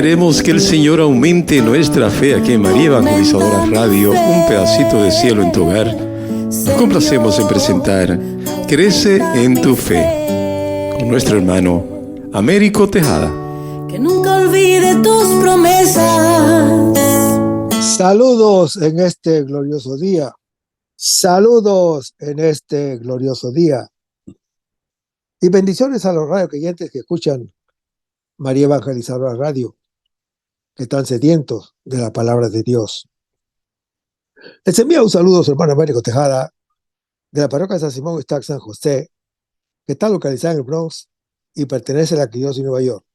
Queremos que el Señor aumente nuestra fe aquí en María Evangelizadora Radio, un pedacito de cielo en tu hogar. Nos complacemos en presentar Crece en tu fe con nuestro hermano Américo Tejada. Que nunca olvide tus promesas. Saludos en este glorioso día. Saludos en este glorioso día. Y bendiciones a los radioqueyentes que escuchan María Evangelizadora Radio, que están sedientos de la palabra de Dios. Les envía un saludo a su hermano Américo Tejada, de la parroquia de San Simón Estac San José, que está localizada en el Bronx y pertenece a la Arquidiócesis de Nueva York.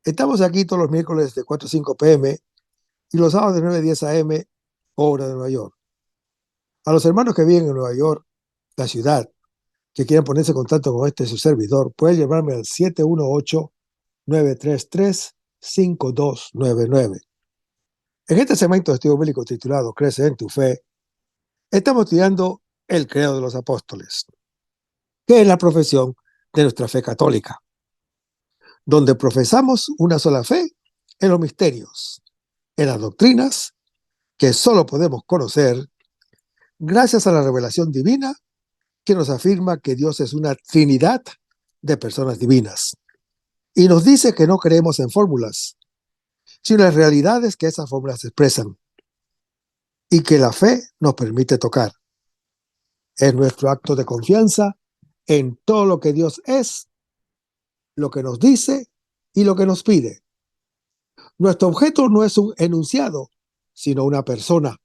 Estamos aquí todos los miércoles de 4 a 5 p.m. y los sábados de 9 a 10 a.m., hora de Nueva York. A los hermanos que viven en Nueva York, la ciudad, que quieran ponerse en contacto con su servidor, pueden llamarme al 718-933-5299. En este segmento de estudio bíblico titulado Crece en tu fe, estamos estudiando el credo de los apóstoles, que es la profesión de nuestra fe católica, donde profesamos una sola fe en los misterios, en las doctrinas que solo podemos conocer gracias a la revelación divina que nos afirma que Dios es una trinidad de personas divinas. Y nos dice que no creemos en fórmulas, sino en realidades que esas fórmulas expresan y que la fe nos permite tocar. Es nuestro acto de confianza en todo lo que Dios es, lo que nos dice y lo que nos pide. Nuestro objeto no es un enunciado, sino una persona,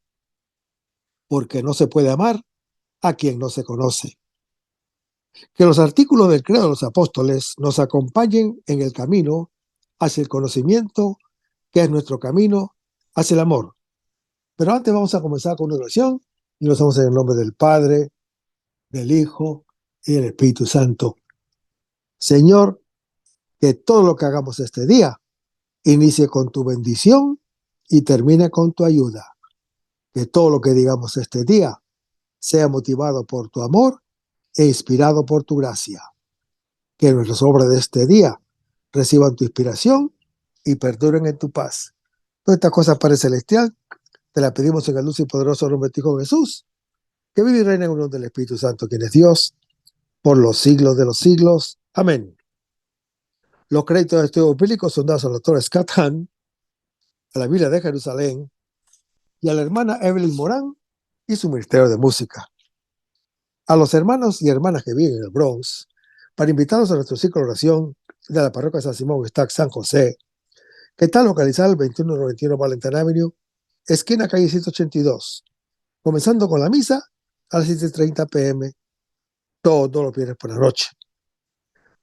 porque no se puede amar a quien no se conoce. Que los artículos del credo de los apóstoles nos acompañen en el camino hacia el conocimiento, que es nuestro camino hacia el amor. Pero antes vamos a comenzar con una oración y nos vamos en el nombre del Padre, del Hijo y del Espíritu Santo. Señor, que todo lo que hagamos este día inicie con tu bendición y termine con tu ayuda. Que todo lo que digamos este día sea motivado por tu amor e inspirado por tu gracia. Que nuestras obras de este día reciban tu inspiración y perduren en tu paz. Todas estas cosas, Padre Celestial, te las pedimos en el dulce y poderoso nombre de tu Hijo Jesús, que vive y reina en unión del Espíritu Santo, quien es Dios, por los siglos de los siglos. Amén. Los créditos de estudios bíblicos son dados al doctor Scott Hahn, a la Biblia de Jerusalén y a la hermana Evelyn Morán y su ministerio de música. A los hermanos y hermanas que viven en el Bronx, para invitarlos a nuestro ciclo de oración de la parroquia de San Simón Estac San José, que está localizada en el 2191 Valentine Avenue, esquina calle 182, comenzando con la misa a las 7:30 p.m. todos los viernes por la noche.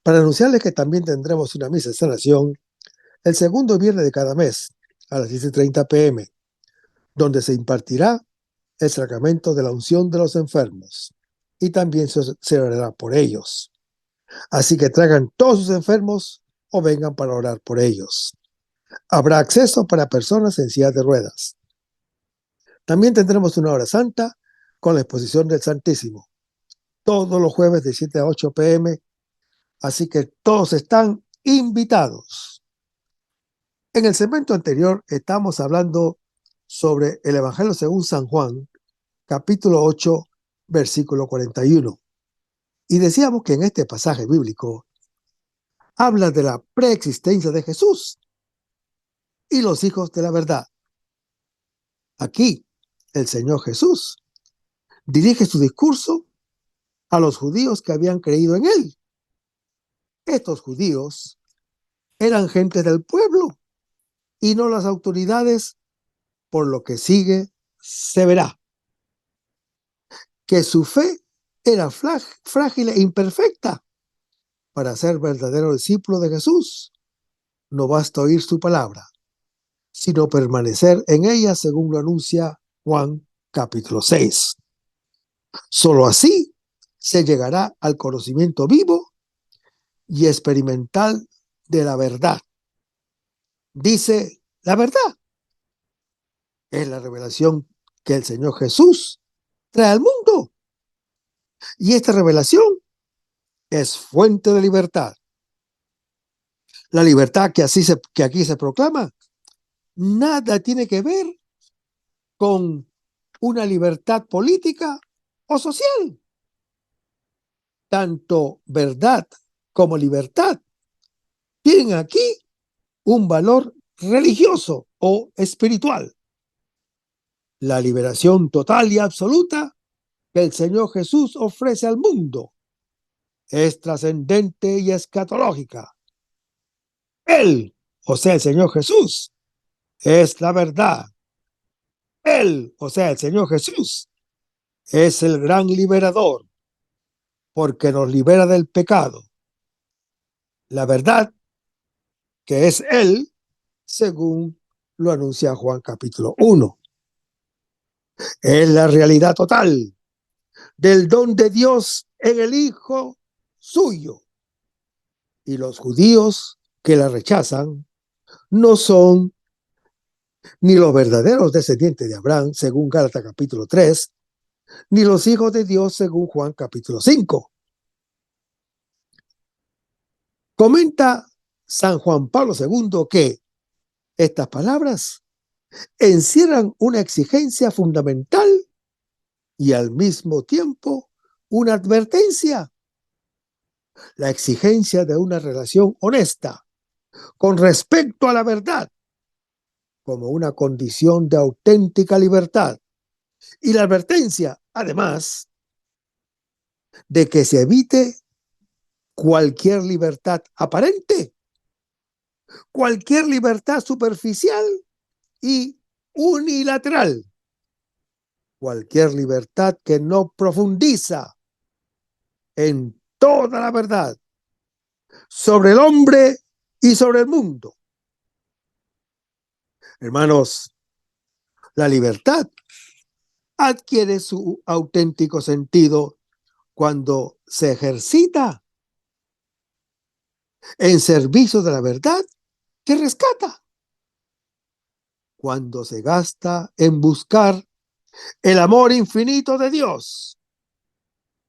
Para anunciarles que también tendremos una misa de sanación el segundo viernes de cada mes a las 7:30 p.m., donde se impartirá el sacramento de la unción de los enfermos y también se orará por ellos. Así que traigan todos sus enfermos o vengan para orar por ellos. Habrá acceso para personas en silla de ruedas. También tendremos una hora santa con la exposición del Santísimo, todos los jueves de 7 a 8 p.m., así que todos están invitados. En el segmento anterior estamos hablando sobre el Evangelio según San Juan, capítulo 8, versículo 41. Y decíamos que en este pasaje bíblico habla de la preexistencia de Jesús y los hijos de la verdad. Aquí, el Señor Jesús dirige su discurso a los judíos que habían creído en él. Estos judíos eran gente del pueblo y no las autoridades, por lo que sigue se verá que su fe era frágil e imperfecta. Para ser verdadero discípulo de Jesús, no basta oír su palabra, sino permanecer en ella según lo anuncia Juan capítulo 6. Solo así se llegará al conocimiento vivo y experimental de la verdad. Dice, la verdad es la revelación que el Señor Jesús trae al mundo. Y esta revelación es fuente de libertad. La libertad que aquí se proclama nada tiene que ver con una libertad política o social. Tanto verdad como libertad tienen aquí un valor religioso o espiritual. La liberación total y absoluta que el Señor Jesús ofrece al mundo es trascendente y escatológica. Él, o sea, el Señor Jesús, es la verdad. Él, o sea, el Señor Jesús, es el gran liberador, porque nos libera del pecado. La verdad, que es Él, según lo anuncia Juan capítulo 1. Es la realidad total del don de Dios en el Hijo suyo. Y los judíos que la rechazan no son ni los verdaderos descendientes de Abraham, según Gálatas capítulo 3, ni los hijos de Dios, según Juan capítulo 5. Comenta San Juan Pablo II que estas palabras encierran una exigencia fundamental y al mismo tiempo una advertencia. La exigencia de una relación honesta con respecto a la verdad como una condición de auténtica libertad. Y la advertencia, además, de que se evite cualquier libertad aparente, cualquier libertad superficial y unilateral, cualquier libertad que no profundiza en toda la verdad sobre el hombre y sobre el mundo. Hermanos, la libertad adquiere su auténtico sentido cuando se ejercita en servicio de la verdad que rescata, cuando se gasta en buscar el amor infinito de Dios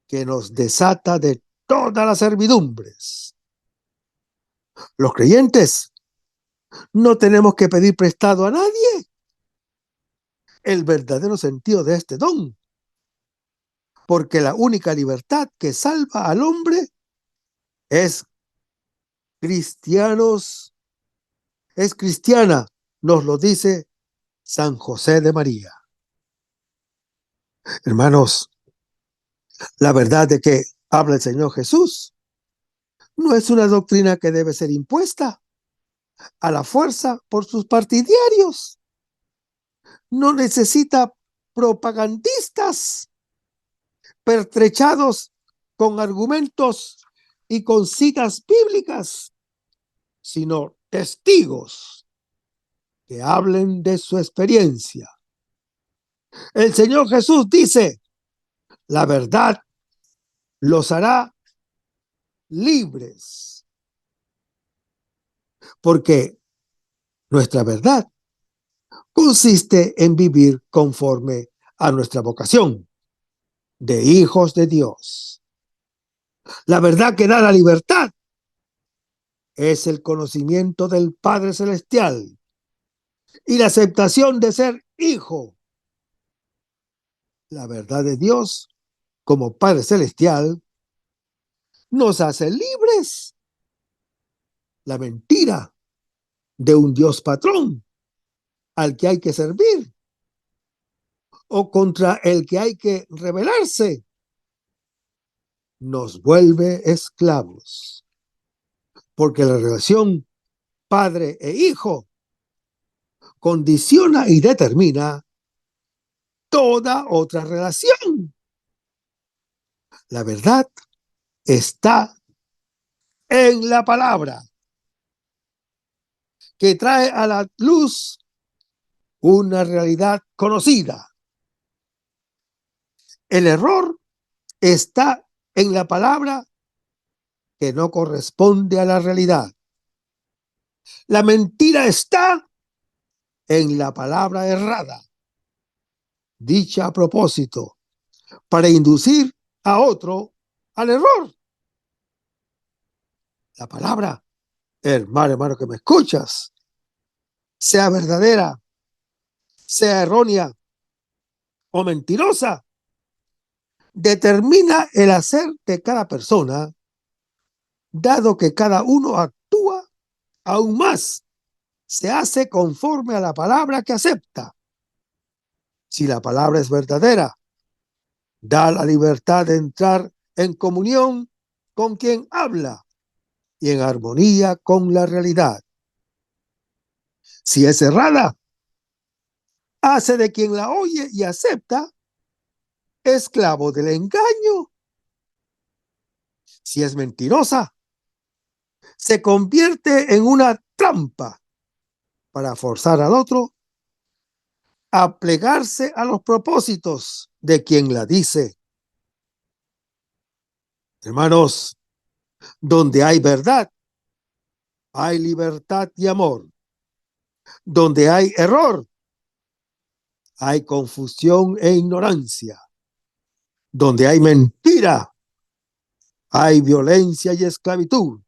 que nos desata de todas las servidumbres. Los creyentes no tenemos que pedir prestado a nadie el verdadero sentido de este don, porque la única libertad que salva al hombre es cristiana, nos lo dice San José de María. Hermanos, la verdad de que habla el Señor Jesús no es una doctrina que debe ser impuesta a la fuerza por sus partidarios. No necesita propagandistas pertrechados con argumentos y con citas bíblicas, sino testigos que hablen de su experiencia. El Señor Jesús dice, la verdad los hará libres, porque nuestra verdad consiste en vivir conforme a nuestra vocación de hijos de Dios. La verdad que da la libertad es el conocimiento del Padre Celestial y la aceptación de ser hijo. La verdad de Dios como Padre Celestial nos hace libres. La mentira de un Dios patrón al que hay que servir o contra el que hay que rebelarse nos vuelve esclavos, porque la relación padre e hijo condiciona y determina toda otra relación. La verdad está en la palabra, que trae a la luz una realidad conocida. El error está en la palabra que no corresponde a la realidad. La mentira está en la palabra errada, dicha a propósito, para inducir a otro al error. La palabra hermano que me escuchas, sea verdadera, sea errónea o mentirosa, determina el hacer de cada persona, dado que cada uno actúa aún más, se hace conforme a la palabra que acepta. Si la palabra es verdadera, da la libertad de entrar en comunión con quien habla y en armonía con la realidad. Si es errada, hace de quien la oye y acepta esclavo del engaño. Si es mentirosa, se convierte en una trampa para forzar al otro a plegarse a los propósitos de quien la dice. Hermanos, donde hay verdad, hay libertad y amor. Donde hay error, hay confusión e ignorancia. Donde hay mentira, hay violencia y esclavitud,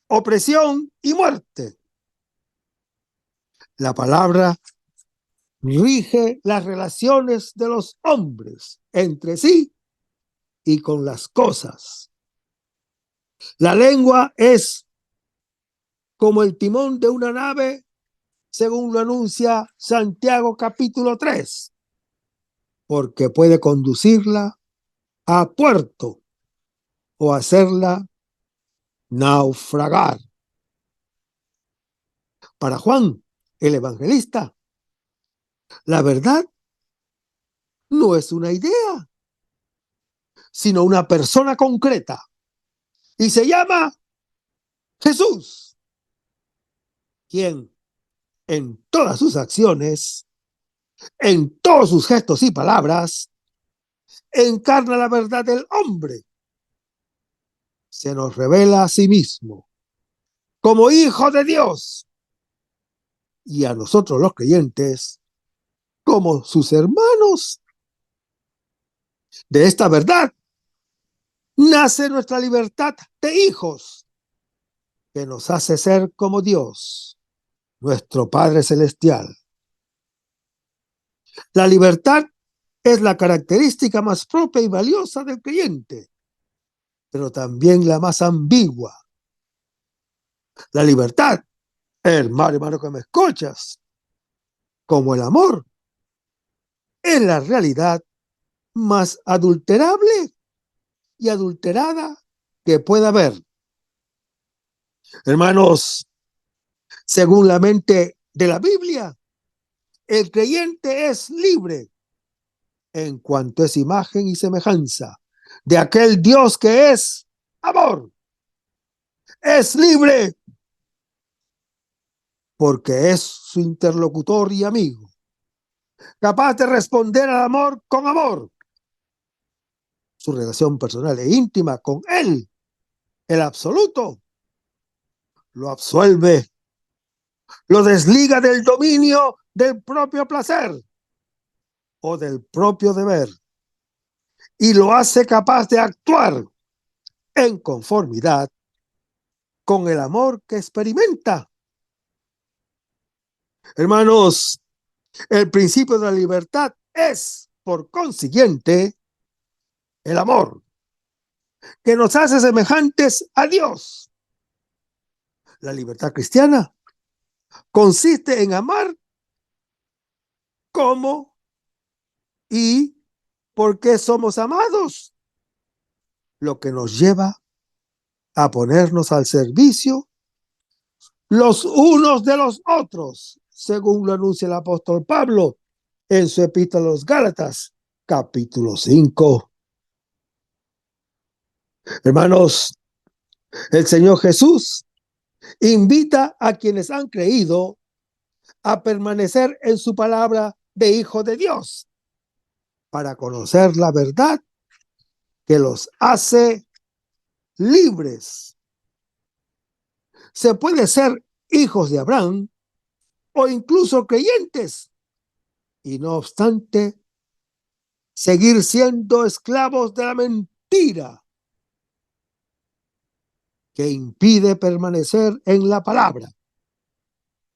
opresión y muerte. La palabra rige las relaciones de los hombres entre sí y con las cosas. La lengua es como el timón de una nave, según lo anuncia Santiago capítulo 3, porque puede conducirla a puerto o hacerla naufragar. Para Juan, el evangelista, la verdad no es una idea, sino una persona concreta, y se llama Jesús, quien en todas sus acciones, en todos sus gestos y palabras, encarna la verdad del hombre. Se nos revela a sí mismo como Hijo de Dios y a nosotros los creyentes como sus hermanos. De esta verdad nace nuestra libertad de hijos, que nos hace ser como Dios, nuestro Padre Celestial. La libertad es la característica más propia y valiosa del creyente, pero también la más ambigua. La libertad, hermano que me escuchas, como el amor, es la realidad más adulterable y adulterada que pueda haber. Hermanos, según la mente de la Biblia, el creyente es libre en cuanto es imagen y semejanza de aquel Dios que es amor. Es libre porque es su interlocutor y amigo, capaz de responder al amor con amor. Su relación personal e íntima con Él, el absoluto, lo absuelve, lo desliga del dominio del propio placer o del propio deber y lo hace capaz de actuar en conformidad con el amor que experimenta. Hermanos, el principio de la libertad es, por consiguiente, el amor, que nos hace semejantes a Dios. La libertad cristiana consiste en amar como y porque somos amados, lo que nos lleva a ponernos al servicio los unos de los otros, según lo anuncia el apóstol Pablo en su epístola a los Gálatas, capítulo 5. Hermanos, el Señor Jesús invita a quienes han creído a permanecer en su palabra de Hijo de Dios para conocer la verdad que los hace libres. Se puede ser hijos de Abraham o incluso creyentes y no obstante seguir siendo esclavos de la mentira que impide permanecer en la palabra.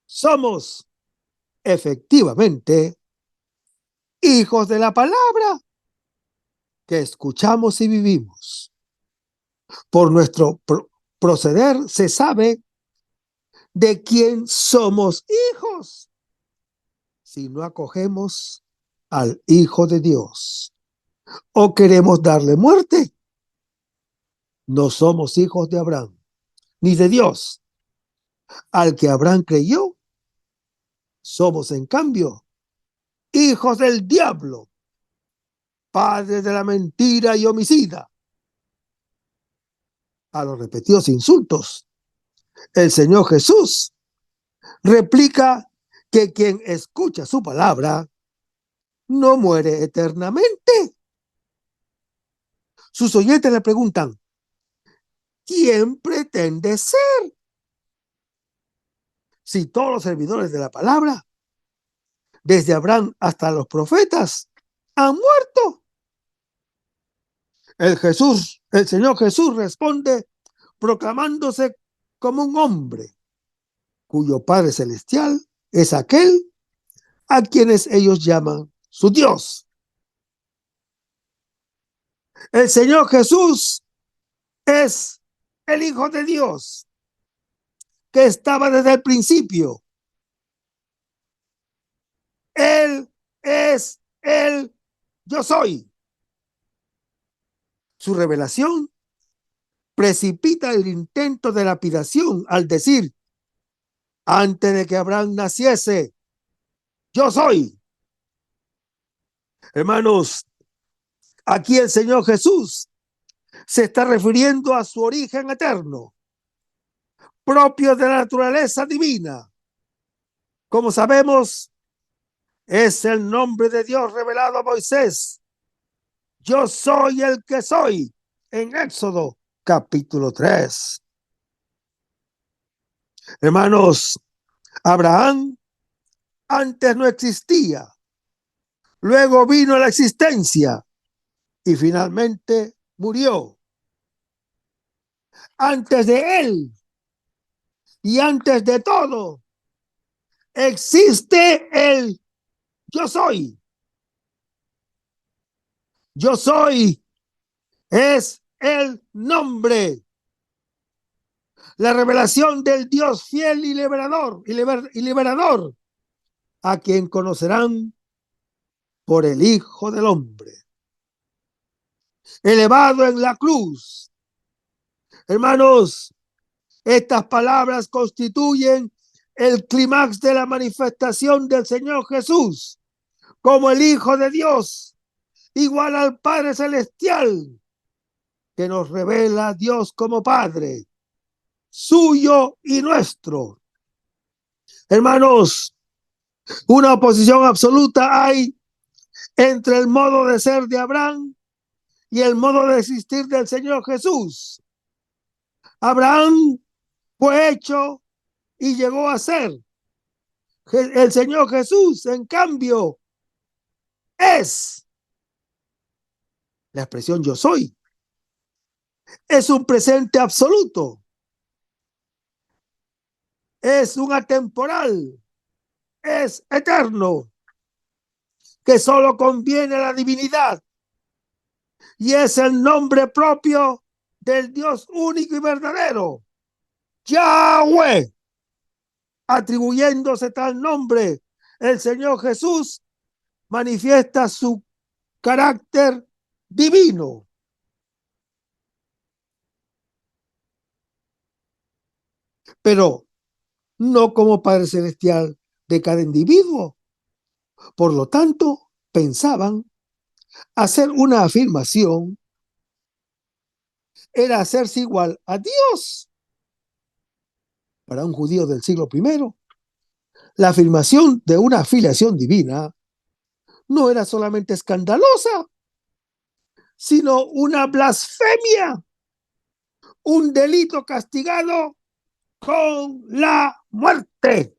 Somos efectivamente hijos de la palabra que escuchamos y vivimos. Por nuestro proceder se sabe de quién somos hijos si no acogemos al Hijo de Dios o queremos darle muerte. No somos hijos de Abraham ni de Dios. Al que Abraham creyó, somos en cambio hijos del diablo, padre de la mentira y homicida. A los repetidos insultos, el Señor Jesús replica que quien escucha su palabra no muere eternamente. Sus oyentes le preguntan, ¿quién pretende ser? Si todos los servidores de la palabra, desde Abraham hasta los profetas, han muerto. El Señor Jesús responde proclamándose como un hombre cuyo Padre Celestial es aquel a quienes ellos llaman su Dios. El Señor Jesús es el Hijo de Dios que estaba desde el principio. Él es el yo soy. Su revelación precipita el intento de lapidación al decir, antes de que Abraham naciese, yo soy. Hermanos, aquí el Señor Jesús se está refiriendo a su origen eterno, propio de la naturaleza divina. Como sabemos, es el nombre de Dios revelado a Moisés. Yo soy el que soy, en Éxodo capítulo 3. Hermanos, Abraham antes no existía, luego vino a la existencia y finalmente murió. Antes de él y antes de todo, existe el yo soy. Yo soy es el nombre, la revelación del Dios fiel y liberador, a quien conocerán por el Hijo del Hombre, elevado en la cruz. Hermanos, estas palabras constituyen el clímax de la manifestación del Señor Jesús como el Hijo de Dios, igual al Padre Celestial, que nos revela a Dios como Padre, suyo y nuestro. Hermanos, una oposición absoluta hay entre el modo de ser de Abraham y el modo de existir del Señor Jesús. Abraham fue hecho y llegó a ser. El Señor Jesús, en cambio, es. La expresión yo soy es un presente absoluto, es un atemporal, es eterno, que solo conviene a la divinidad y es el nombre propio del Dios único y verdadero, Yahweh. Atribuyéndose tal nombre, el Señor Jesús manifiesta su carácter divino. Pero no como Padre Celestial de cada individuo. Por lo tanto, pensaban hacer una afirmación era hacerse igual a Dios. Para un judío del siglo I, la afirmación de una filiación divina no era solamente escandalosa, sino una blasfemia, un delito castigado con la muerte.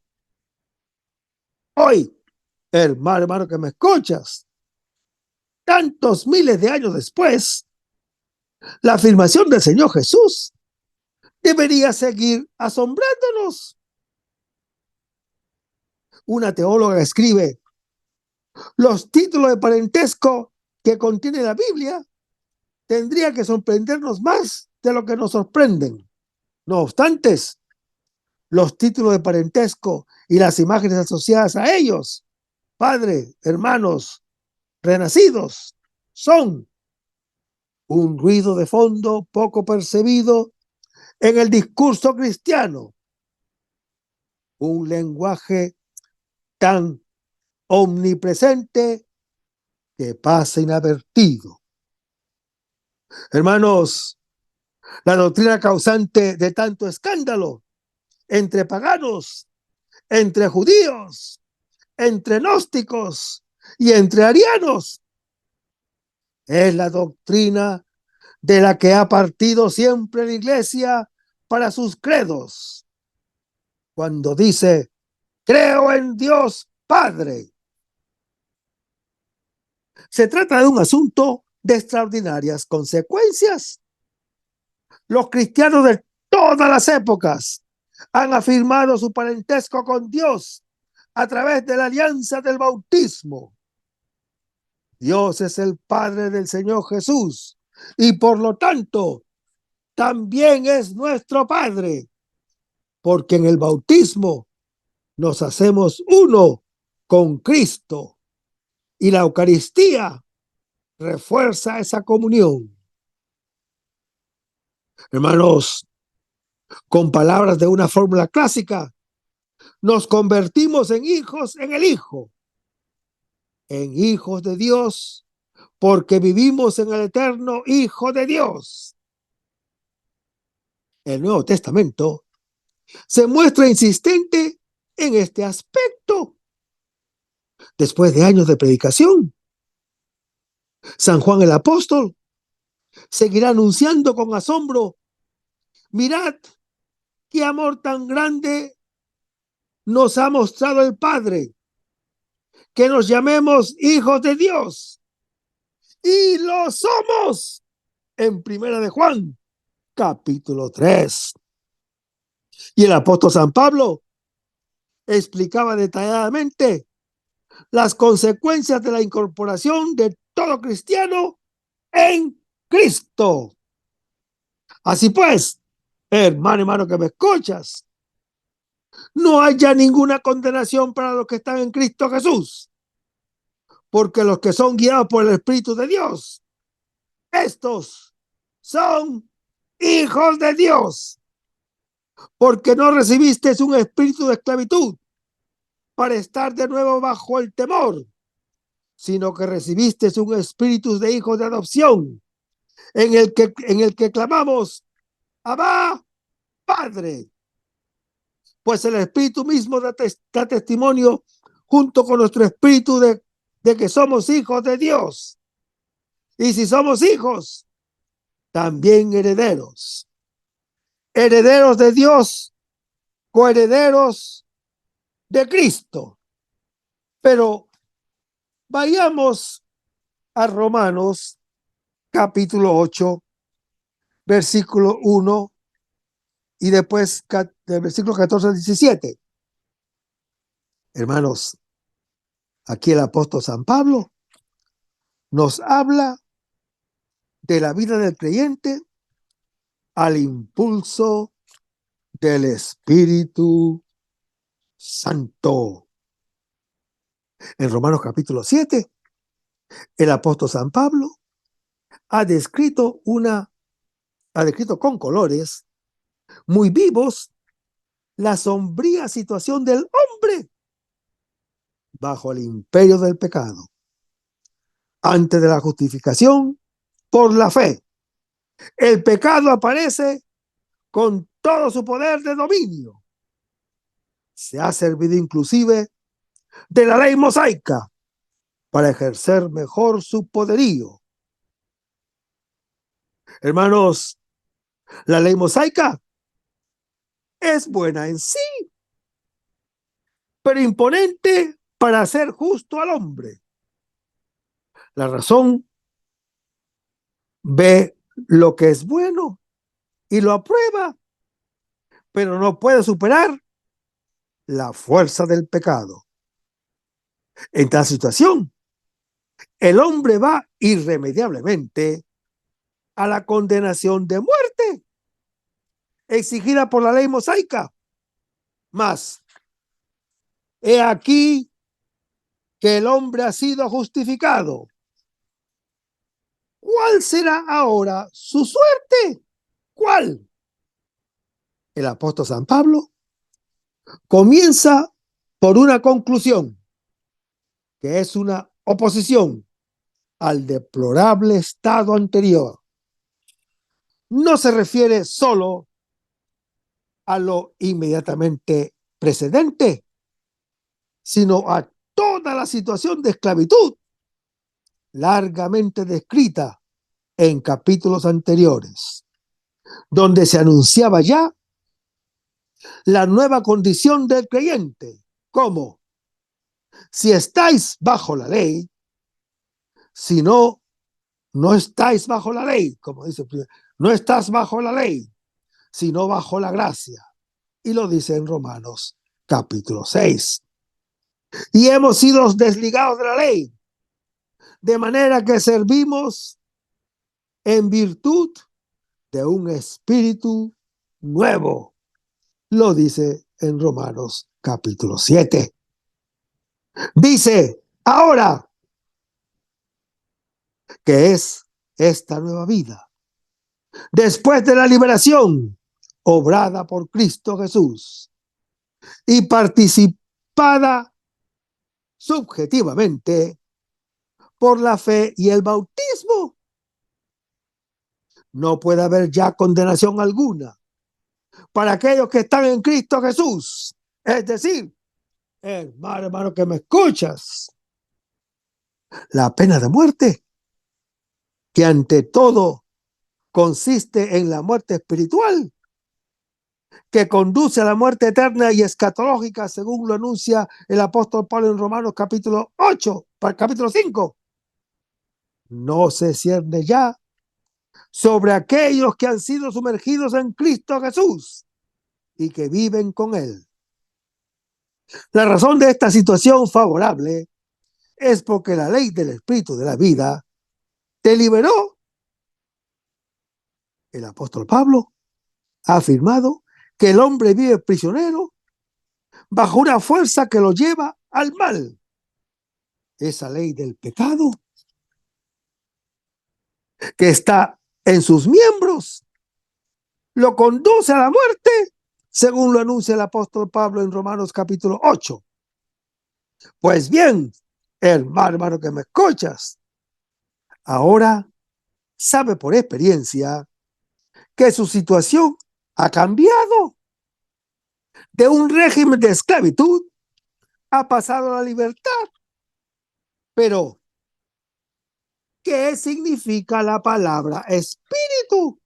Hoy, hermano que me escuchas, tantos miles de años después, la afirmación del Señor Jesús debería seguir asombrándonos. Una teóloga escribe: los títulos de parentesco que contiene la Biblia tendría que sorprendernos más de lo que nos sorprenden. No obstante, los títulos de parentesco y las imágenes asociadas a ellos, padre, hermanos, renacidos, son un ruido de fondo poco percibido en el discurso cristiano, un lenguaje tan omnipresente que pasa inadvertido. Hermanos, la doctrina causante de tanto escándalo entre paganos, entre judíos, entre gnósticos y entre arianos es la doctrina de la que ha partido siempre la Iglesia para sus credos, cuando dice: creo en Dios Padre. Se trata de un asunto de extraordinarias consecuencias. Los cristianos de todas las épocas han afirmado su parentesco con Dios a través de la alianza del bautismo. Dios es el Padre del Señor Jesús y por lo tanto también es nuestro Padre, porque en el bautismo nos hacemos uno con Cristo y la Eucaristía refuerza esa comunión. Hermanos, con palabras de una fórmula clásica, nos convertimos en hijos en el Hijo, en hijos de Dios, porque vivimos en el eterno Hijo de Dios. El Nuevo Testamento se muestra insistente en este aspecto. Después de años de predicación, San Juan el apóstol seguirá anunciando con asombro: mirad qué amor tan grande nos ha mostrado el Padre, que nos llamemos hijos de Dios, y lo somos, en Primera de Juan, capítulo 3. Y el apóstol San Pablo explicaba detalladamente las consecuencias de la incorporación de todo cristiano en Cristo. Así pues, hermano que me escuchas, no hay ya ninguna condenación para los que están en Cristo Jesús, porque los que son guiados por el Espíritu de Dios, estos son hijos de Dios, porque no recibiste un espíritu de esclavitud para estar de nuevo bajo el temor, sino que recibiste un espíritu de hijos de adopción, en el que clamamos: Abba, Padre. Pues el Espíritu mismo da testimonio junto con nuestro espíritu de que somos hijos de Dios. Y si somos hijos, también herederos. Herederos de Dios, coherederos de Cristo. Pero vayamos a Romanos capítulo 8, versículo 1 y después del versículo 14 al 17. Hermanos, aquí el apóstol San Pablo nos habla de la vida del creyente al impulso del Espíritu Santo. En Romanos capítulo 7, el apóstol San Pablo ha descrito con colores muy vivos la sombría situación del hombre bajo el imperio del pecado. Antes de la justificación por la fe, el pecado aparece con todo su poder de dominio. Se ha servido inclusive de la ley mosaica para ejercer mejor su poderío. Hermanos, la ley mosaica es buena en sí, pero imponente para hacer justo al hombre. La razón ve lo que es bueno y lo aprueba pero no puede superar la fuerza del pecado. En tal situación, el hombre va irremediablemente a la condenación de muerte exigida por la ley mosaica. Mas, he aquí que el hombre ha sido justificado. ¿Cuál será ahora su suerte? ¿Cuál? El apóstol San Pablo comienza por una conclusión, que es una oposición al deplorable estado anterior. No se refiere solo a lo inmediatamente precedente, sino a toda la situación de esclavitud largamente descrita en capítulos anteriores, donde se anunciaba ya la nueva condición del creyente, como si estáis bajo la ley, si no, no estáis bajo la ley, como dice el primero, no estás bajo la ley, sino bajo la gracia. Y lo dice en Romanos capítulo 6. Y hemos sido desligados de la ley, de manera que servimos en virtud de un espíritu nuevo. Lo dice en Romanos capítulo 7. Dice, ahora, que es esta nueva vida, después de la liberación obrada por Cristo Jesús y participada subjetivamente por la fe y el bautismo. No puede haber ya condenación alguna para aquellos que están en Cristo Jesús. Es decir, hermano que me escuchas, la pena de muerte, que ante todo consiste en la muerte espiritual, que conduce a la muerte eterna y escatológica, según lo anuncia el apóstol Pablo en Romanos capítulo 8, capítulo 5. No se cierne ya sobre aquellos que han sido sumergidos en Cristo Jesús y que viven con Él. La razón de esta situación favorable es porque la ley del Espíritu de la vida te liberó. El apóstol Pablo ha afirmado que el hombre vive prisionero bajo una fuerza que lo lleva al mal. Esa ley del pecado que está en sus miembros lo conduce a la muerte, según lo anuncia el apóstol Pablo en Romanos capítulo 8. Pues bien, hermano que me escuchas, ahora sabe por experiencia que su situación ha cambiado. De un régimen de esclavitud ha pasado a la libertad. Pero, ¿qué significa la palabra espíritu?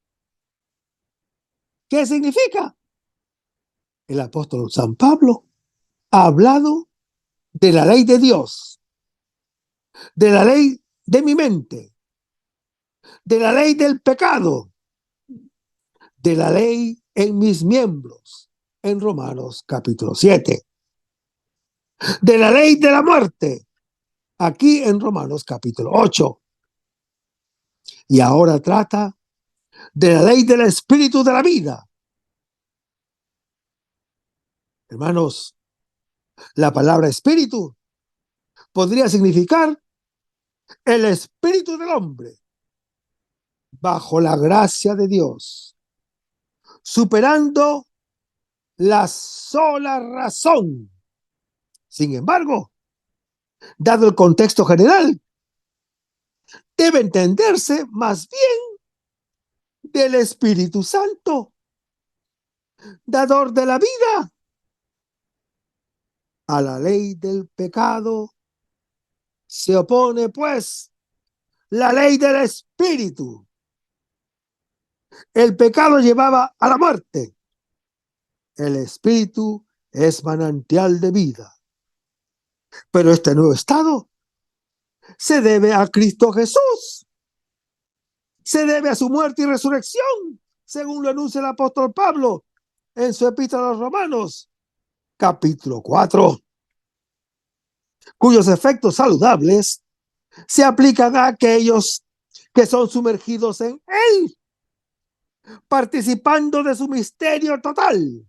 ¿Qué significa? El apóstol San Pablo ha hablado de la ley de Dios, de la ley de mi mente, de la ley del pecado, de la ley en mis miembros, en Romanos capítulo 7, de la ley de la muerte, aquí en Romanos capítulo 8. Y ahora trata de la ley del espíritu de la vida. Hermanos, la palabra espíritu podría significar el espíritu del hombre bajo la gracia de Dios, superando la sola razón. Sin embargo, dado el contexto general, debe entenderse más bien del Espíritu Santo, dador de la vida. A la ley del pecado se opone, pues, la ley del Espíritu. El pecado llevaba a la muerte. El Espíritu es manantial de vida. Pero este nuevo estado se debe a Cristo Jesús. Se debe a su muerte y resurrección, según lo anuncia el apóstol Pablo en su epístola a los Romanos, capítulo 4, cuyos efectos saludables se aplican a aquellos que son sumergidos en Él, participando de su misterio total.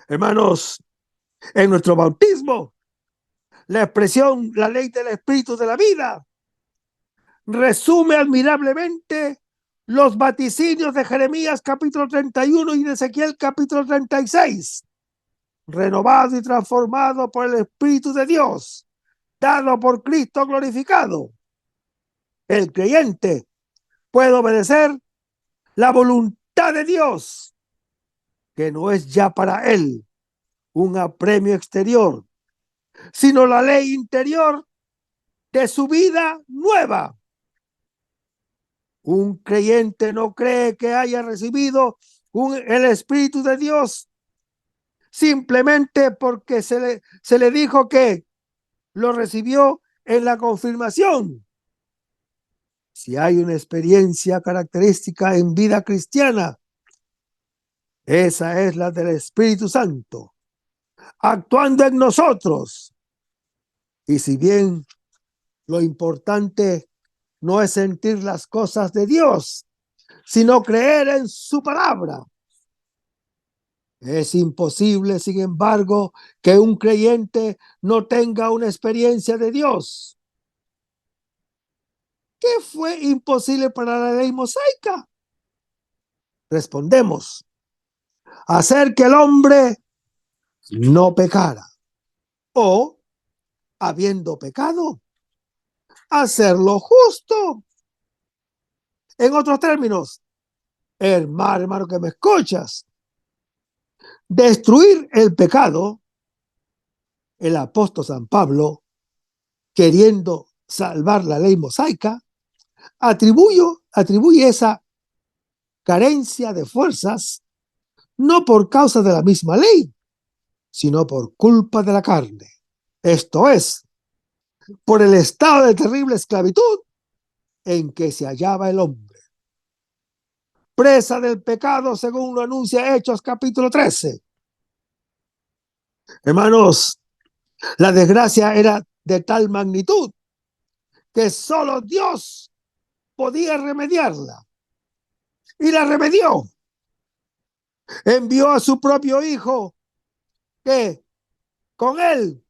Hermanos, en nuestro bautismo, la expresión, la ley del Espíritu de la vida, resume admirablemente los vaticinios de Jeremías capítulo 31 y de Ezequiel capítulo 36, renovado y transformado por el Espíritu de Dios, dado por Cristo glorificado. El creyente puede obedecer la voluntad de Dios, que no es ya para él un apremio exterior, sino la ley interior de su vida nueva. Un creyente no cree que haya recibido el Espíritu de Dios simplemente porque se le dijo que lo recibió en la confirmación. Si hay una experiencia característica en vida cristiana, esa es la del Espíritu Santo, actuando en nosotros. Y si bien lo importante no es sentir las cosas de Dios, sino creer en su palabra, es imposible, sin embargo, que un creyente no tenga una experiencia de Dios. ¿Qué fue imposible para la ley mosaica? Respondemos: hacer que el hombre no pecara, o, habiendo pecado, hacerlo justo. En otros términos, hermano que me escuchas, destruir el pecado. El apóstol San Pablo, queriendo salvar la ley mosaica, atribuye esa carencia de fuerzas no por causa de la misma ley, sino por culpa de la carne. Esto es, por el estado de terrible esclavitud en que se hallaba el hombre, presa del pecado, según lo anuncia Hechos capítulo 13. Hermanos, la desgracia era de tal magnitud que solo Dios podía remediarla. Y la remedió. Envió a su propio Hijo, que con él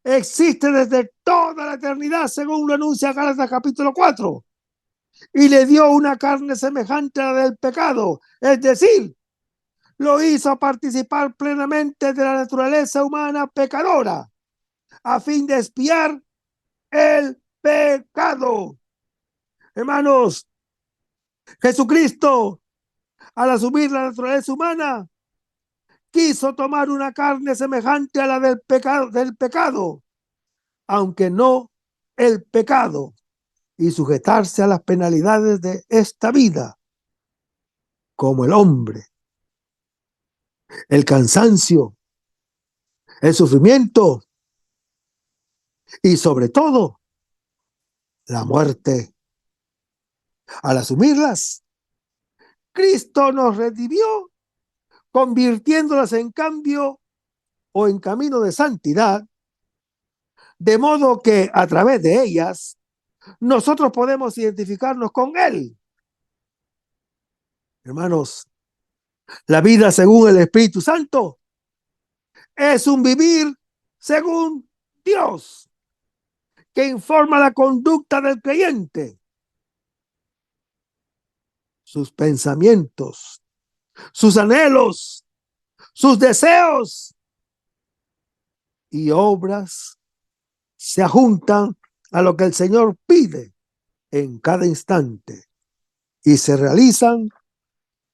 existe desde toda la eternidad, según lo anuncia Gálatas capítulo 4. Y le dio una carne semejante a la del pecado, es decir, lo hizo participar plenamente de la naturaleza humana pecadora, a fin de expiar el pecado. Hermanos, Jesucristo, al asumir la naturaleza humana, quiso tomar una carne semejante a la del pecado, aunque no el pecado, y sujetarse a las penalidades de esta vida, como el hombre, el cansancio, el sufrimiento y sobre todo la muerte. Al asumirlas, Cristo nos redimió, convirtiéndolas en cambio o en camino de santidad, de modo que a través de ellas nosotros podemos identificarnos con Él. Hermanos, la vida según el Espíritu Santo es un vivir según Dios, que informa la conducta del creyente, sus pensamientos, sus anhelos, sus deseos y obras se ajuntan a lo que el Señor pide en cada instante y se realizan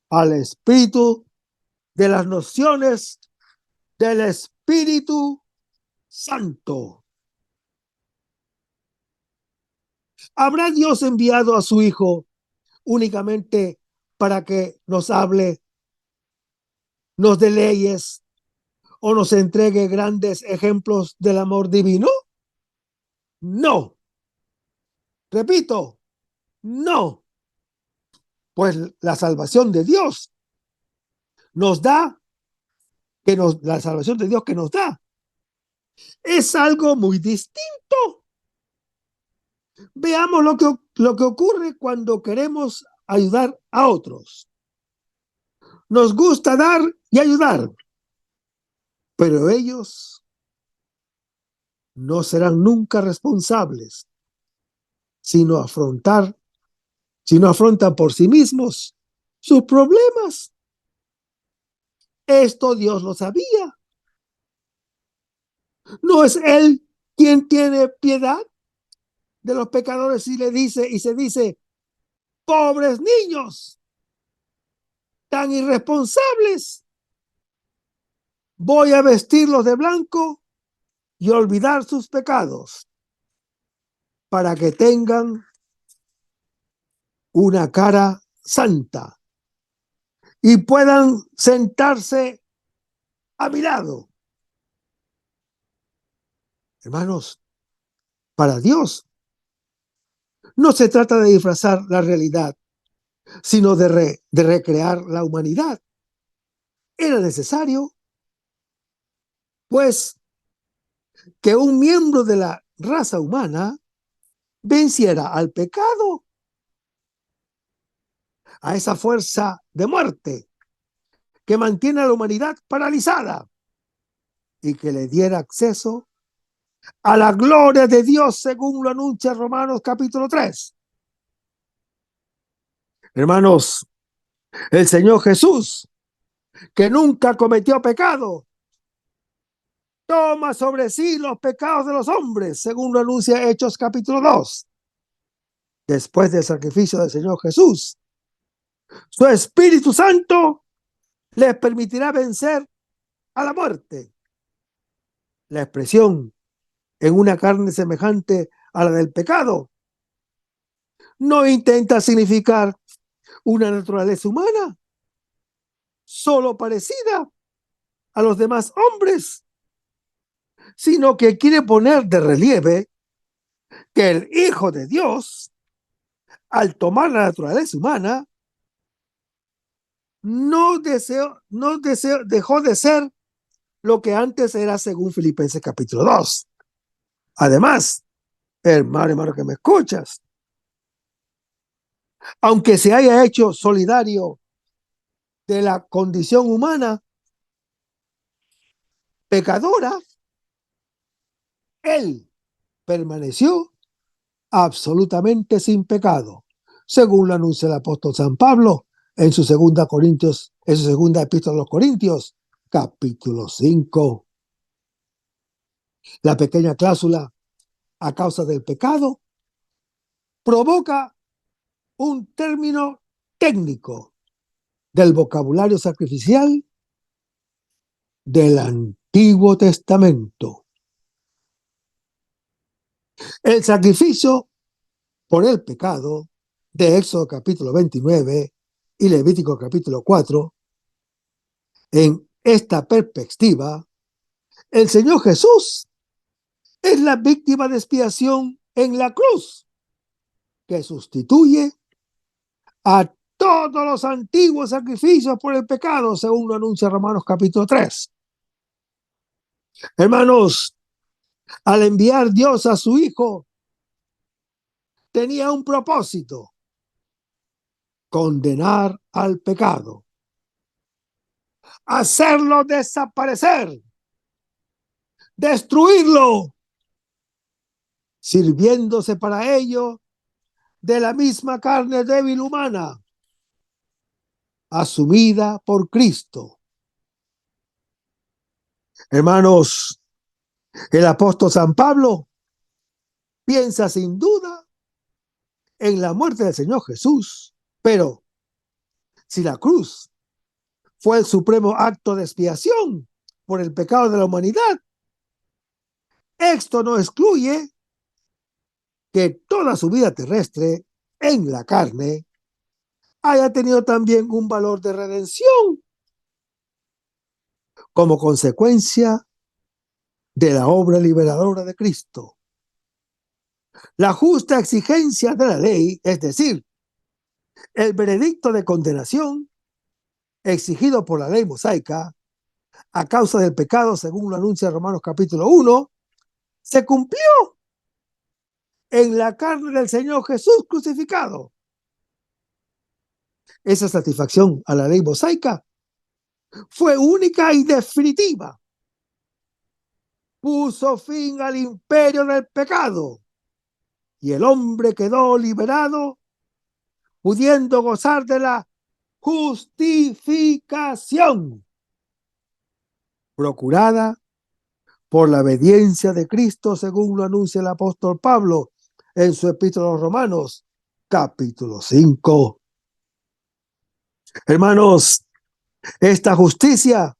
al espíritu de las nociones del Espíritu Santo. ¿Habrá Dios enviado a su Hijo únicamente para que nos hable, nos dé leyes o nos entregue grandes ejemplos del amor divino? No. Repito, no. Pues la salvación de Dios nos da, la salvación de Dios que nos da, es algo muy distinto. Veamos lo que ocurre cuando queremos ayudar a otros. Nos gusta dar y ayudar, pero ellos no serán nunca responsables, sino afrontan por sí mismos sus problemas. Esto Dios lo sabía. ¿No es Él quien tiene piedad de los pecadores y se dice, pobres niños, tan irresponsables, voy a vestirlos de blanco y olvidar sus pecados para que tengan una cara santa y puedan sentarse a mi lado? Hermanos, para Dios no se trata de disfrazar la realidad, sino de recrear la humanidad. Era necesario, pues, que un miembro de la raza humana venciera al pecado, a esa fuerza de muerte que mantiene a la humanidad paralizada, y que le diera acceso a la gloria de Dios, según lo anuncia Romanos capítulo 3. Hermanos, el Señor Jesús, que nunca cometió pecado, toma sobre sí los pecados de los hombres, según lo anuncia Hechos capítulo 2. Después del sacrificio del Señor Jesús, su Espíritu Santo les permitirá vencer a la muerte. La expresión en una carne semejante a la del pecado no intenta significar una naturaleza humana solo parecida a los demás hombres, sino que quiere poner de relieve que el Hijo de Dios, al tomar la naturaleza humana, dejó de ser lo que antes era, según Filipenses capítulo 2. Además, hermano que me escuchas, aunque se haya hecho solidario de la condición humana pecadora, Él permaneció absolutamente sin pecado, según lo anuncia el apóstol San Pablo en su segunda epístola a los Corintios, capítulo 5. La pequeña cláusula "a causa del pecado" provoca un término técnico del vocabulario sacrificial del Antiguo Testamento. El sacrificio por el pecado de Éxodo capítulo 29 y Levítico capítulo 4, en esta perspectiva, el Señor Jesús es la víctima de expiación en la cruz, que sustituye a todos los antiguos sacrificios por el pecado, según lo anuncia Romanos capítulo 3. Hermanos, al enviar Dios a su Hijo, tenía un propósito: condenar al pecado, hacerlo desaparecer, destruirlo, sirviéndose para ello de la misma carne débil humana, asumida por Cristo. Hermanos, el apóstol San Pablo piensa sin duda en la muerte del Señor Jesús, pero si la cruz fue el supremo acto de expiación por el pecado de la humanidad, esto no excluye que toda su vida terrestre en la carne haya tenido también un valor de redención como consecuencia de la obra liberadora de Cristo. La justa exigencia de la ley, es decir, el veredicto de condenación, exigido por la ley mosaica a causa del pecado, según lo anuncia Romanos capítulo 1, se cumplió en la carne del Señor Jesús crucificado. Esa satisfacción a la ley mosaica fue única y definitiva. Puso fin al imperio del pecado y el hombre quedó liberado, pudiendo gozar de la justificación procurada por la obediencia de Cristo, según lo anuncia el apóstol Pablo en su epístola a los Romanos, capítulo 5. Hermanos, esta justicia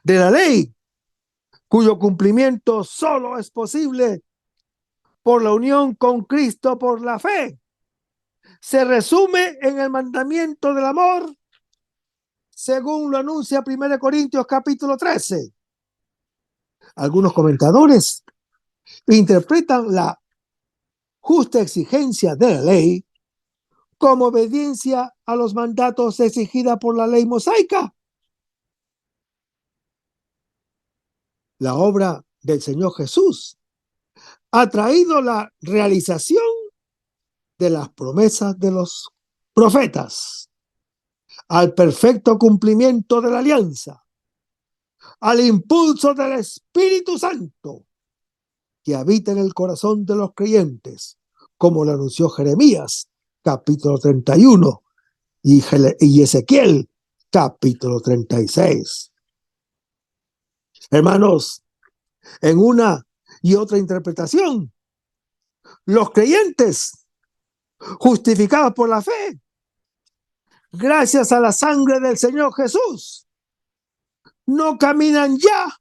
de la ley, cuyo cumplimiento solo es posible por la unión con Cristo por la fe, se resume en el mandamiento del amor, según lo anuncia 1 Corintios capítulo 13. Algunos comentadores interpretan la justa exigencia de la ley como obediencia a los mandatos exigida por la ley mosaica. La obra del Señor Jesús ha traído la realización de las promesas de los profetas, al perfecto cumplimiento de la alianza, al impulso del Espíritu Santo que habita en el corazón de los creyentes, como lo anunció Jeremías, capítulo 31, y Ezequiel, capítulo 36. Hermanos, en una y otra interpretación, los creyentes, justificados por la fe, gracias a la sangre del Señor Jesús, no caminan ya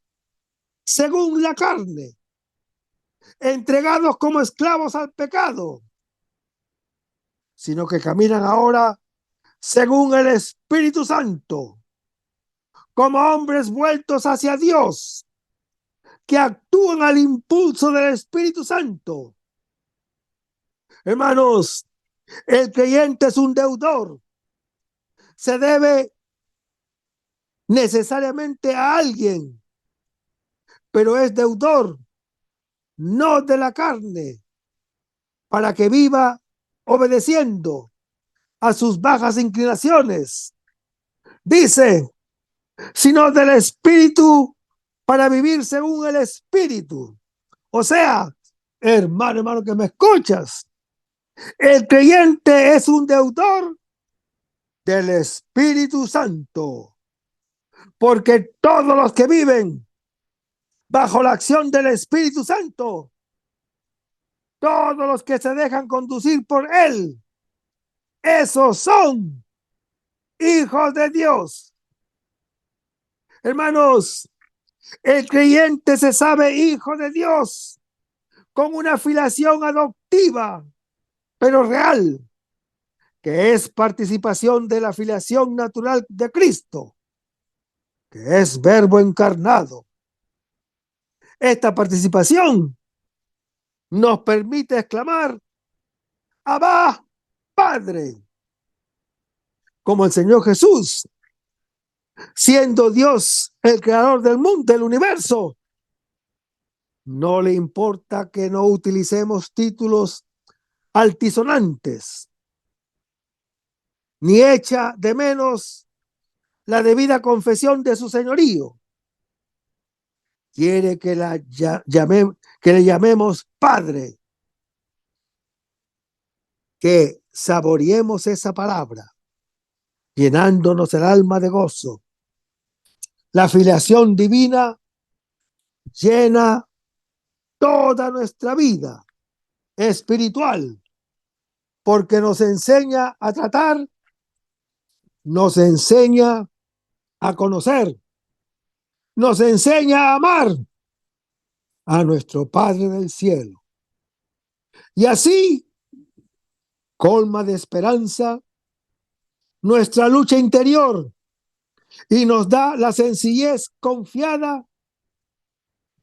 según la carne, entregados como esclavos al pecado, sino que caminan ahora según el Espíritu Santo, como hombres vueltos hacia Dios, que actúan al impulso del Espíritu Santo. Hermanos, el creyente es un deudor. Se debe necesariamente a alguien, pero es deudor, no de la carne, para que viva obedeciendo a sus bajas inclinaciones. Dice, sino del Espíritu, para vivir según el Espíritu. O sea, hermano que me escuchas, el creyente es un deudor del Espíritu Santo, porque todos los que viven bajo la acción del Espíritu Santo, todos los que se dejan conducir por él, esos son hijos de Dios. Hermanos, el creyente se sabe hijo de Dios con una filiación adoptiva, pero real, que es participación de la filiación natural de Cristo, que es verbo encarnado. Esta participación nos permite exclamar, Abba, Padre, como el Señor Jesús, siendo Dios el creador del mundo, del universo, no le importa que no utilicemos títulos altisonantes, ni echa de menos la debida confesión de su señorío. Quiere que le llamemos Padre, que saboreemos esa palabra, llenándonos el alma de gozo. La filiación divina llena toda nuestra vida espiritual, porque nos enseña a tratar, nos enseña a conocer, nos enseña a amar a nuestro Padre del cielo. Y así colma de esperanza nuestra lucha interior y nos da la sencillez confiada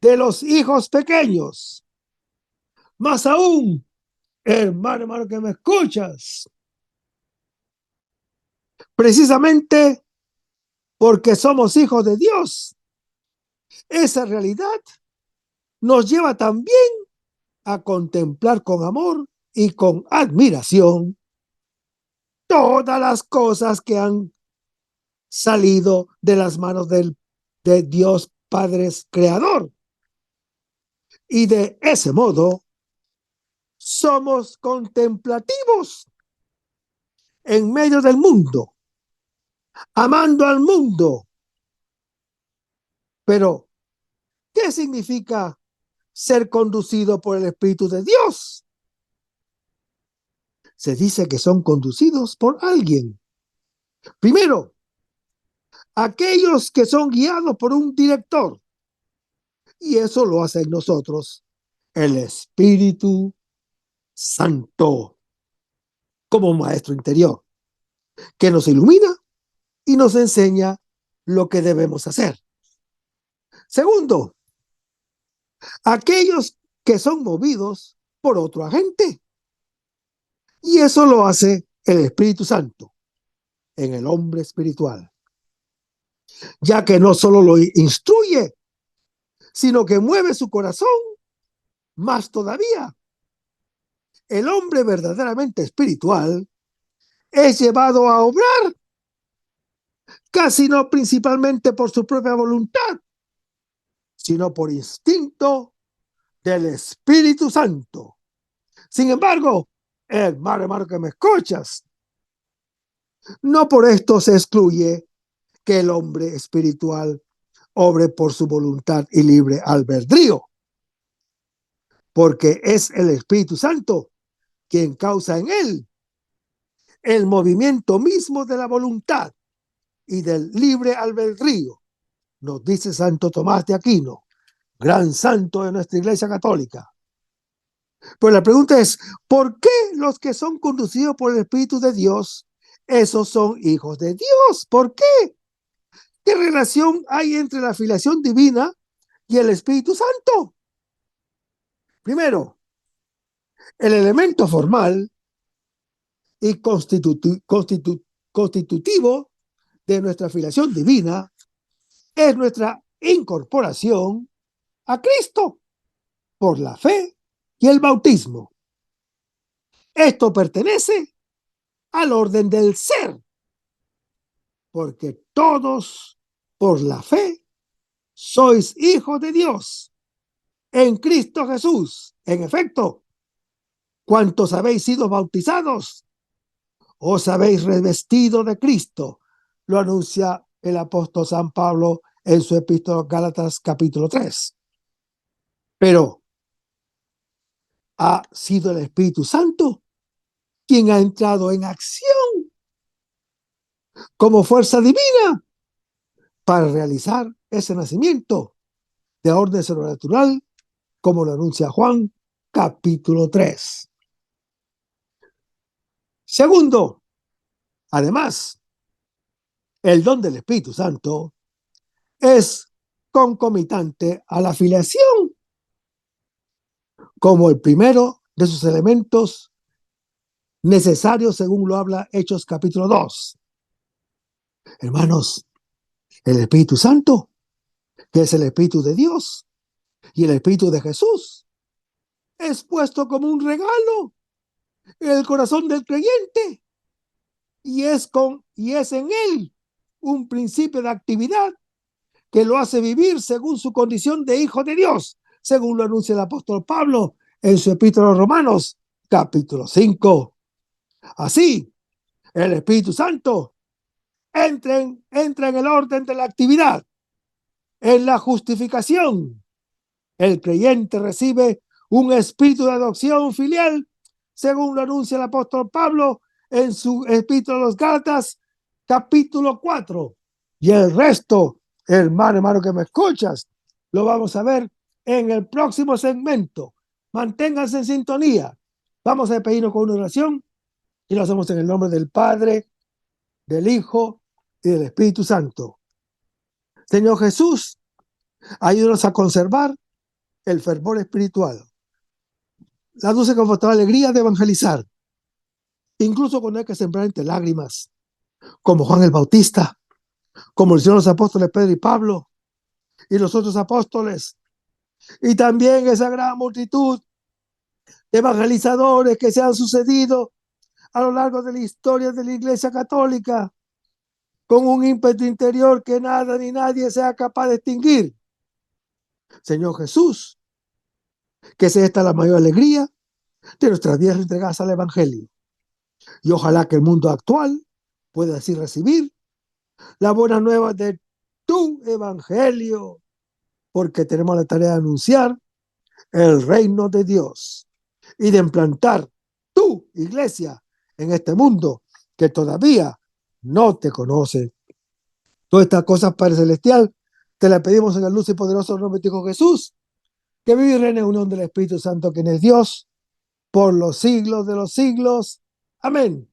de los hijos pequeños. Más aún, hermano que me escuchas, precisamente porque somos hijos de Dios. Esa realidad nos lleva también a contemplar con amor y con admiración todas las cosas que han salido de las manos de Dios Padre Creador. Y de ese modo somos contemplativos en medio del mundo, amando al mundo. Pero, ¿qué significa ser conducido por el Espíritu de Dios? Se dice que son conducidos por alguien. Primero, aquellos que son guiados por un director. Y eso lo hace en nosotros el Espíritu Santo, como maestro interior, que nos ilumina y nos enseña lo que debemos hacer. Segundo, aquellos que son movidos por otro agente. Y eso lo hace el Espíritu Santo en el hombre espiritual, ya que no solo lo instruye, sino que mueve su corazón más todavía. El hombre verdaderamente espiritual es llevado a obrar, casi no principalmente por su propia voluntad, sino por instinto del Espíritu Santo. Sin embargo, hermano que me escuchas, no por esto se excluye que el hombre espiritual obre por su voluntad y libre albedrío, porque es el Espíritu Santo quien causa en él el movimiento mismo de la voluntad y del libre albedrío, nos dice Santo Tomás de Aquino, gran santo de nuestra Iglesia Católica. Pues la pregunta es, ¿por qué los que son conducidos por el Espíritu de Dios, esos son hijos de Dios? ¿Por qué? ¿Qué relación hay entre la filiación divina y el Espíritu Santo? Primero, el elemento formal y constitutivo de nuestra filiación divina es nuestra incorporación a Cristo por la fe y el bautismo. Esto pertenece al orden del ser, porque todos por la fe sois hijos de Dios en Cristo Jesús. En efecto, cuantos habéis sido bautizados, os habéis revestido de Cristo. Lo anuncia el apóstol San Pablo en su epístola Gálatas capítulo 3. Pero ha sido el Espíritu Santo quien ha entrado en acción como fuerza divina para realizar ese nacimiento de orden sobrenatural, como lo anuncia Juan capítulo 3. Segundo, además, el don del Espíritu Santo es concomitante a la filiación, como el primero de sus elementos necesarios, según lo habla Hechos capítulo 2. Hermanos, el Espíritu Santo, que es el Espíritu de Dios y el Espíritu de Jesús, es puesto como un regalo en el corazón del creyente y es en él un principio de actividad que lo hace vivir según su condición de hijo de Dios, según lo anuncia el apóstol Pablo en su epístola a los Romanos, capítulo 5. Así, el Espíritu Santo entra en el orden de la actividad, en la justificación. El creyente recibe un espíritu de adopción filial, según lo anuncia el apóstol Pablo en su epístola a los Gálatas, capítulo 4. Y el resto, hermano que me escuchas, lo vamos a ver en el próximo segmento. Manténganse en sintonía. Vamos a pedirnos con una oración y lo hacemos en el nombre del Padre, del Hijo y del Espíritu Santo. Señor Jesús, ayúdanos a conservar el fervor espiritual, la dulce y confortable alegría de evangelizar, incluso cuando hay que sembrar entre lágrimas, como Juan el Bautista, como lo hicieron los apóstoles Pedro y Pablo y los otros apóstoles, y también esa gran multitud de evangelizadores que se han sucedido a lo largo de la historia de la Iglesia Católica, con un ímpetu interior que nada ni nadie sea capaz de extinguir. Señor Jesús, que sea esta la mayor alegría de nuestras vidas entregadas al Evangelio. Y ojalá que el mundo actual pueda así recibir la buena nueva de tu Evangelio, porque tenemos la tarea de anunciar el reino de Dios y de implantar tu iglesia en este mundo que todavía no te conoce. Todas estas cosas, Padre Celestial, te las pedimos en el luz y poderoso nombre de Hijo Jesús, que vive y reina en unión del Espíritu Santo, quien es Dios, por los siglos de los siglos. Amén.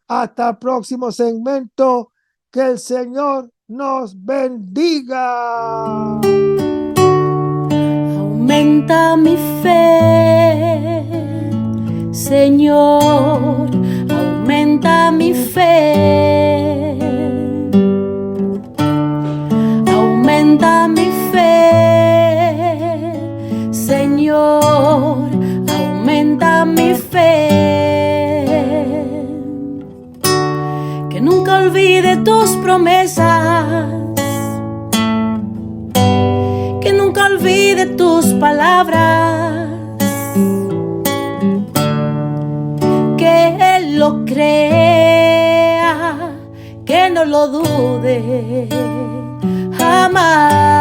Hasta el próximo segmento. Que el Señor nos bendiga. Aumenta mi fe, Señor, aumenta mi fe. Aumenta mi fe, Señor, aumenta mi fe. Que nunca olvide tus promesas, que nunca olvide tus palabras, que Él lo crea, que no lo dude jamás.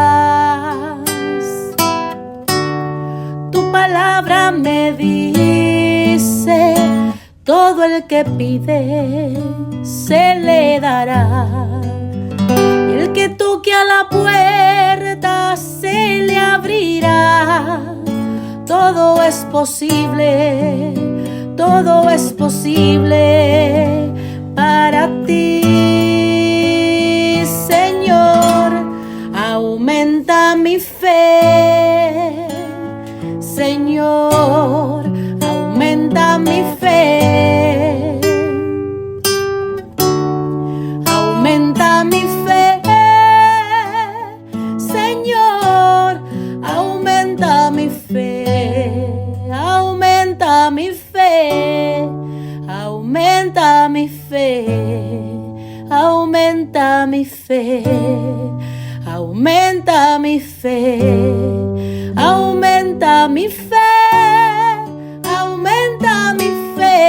Tu palabra me dice: todo el que pide se le dará, y el que toque a la puerta se le abrirá. Todo es posible para ti, Señor. Aumenta mi fe, Señor, aumenta mi fe. Aumenta mi fe, Señor, aumenta mi fe. Aumenta mi fe, aumenta mi fe. Aumenta mi fe, aumenta mi fe. Aumenta mi fe, aumenta mi fe.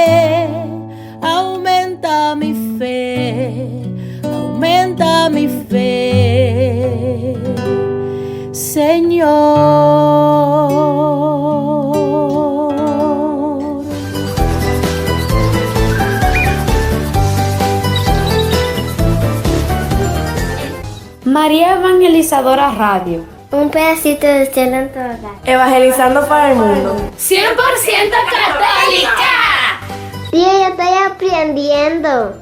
Aumenta mi fe, aumenta mi fe, Señor. María Evangelizadora Radio. Un pedacito de cielo en tu hogar. Evangelizando para el mundo. 100% católica. Tía, yo estoy aprendiendo.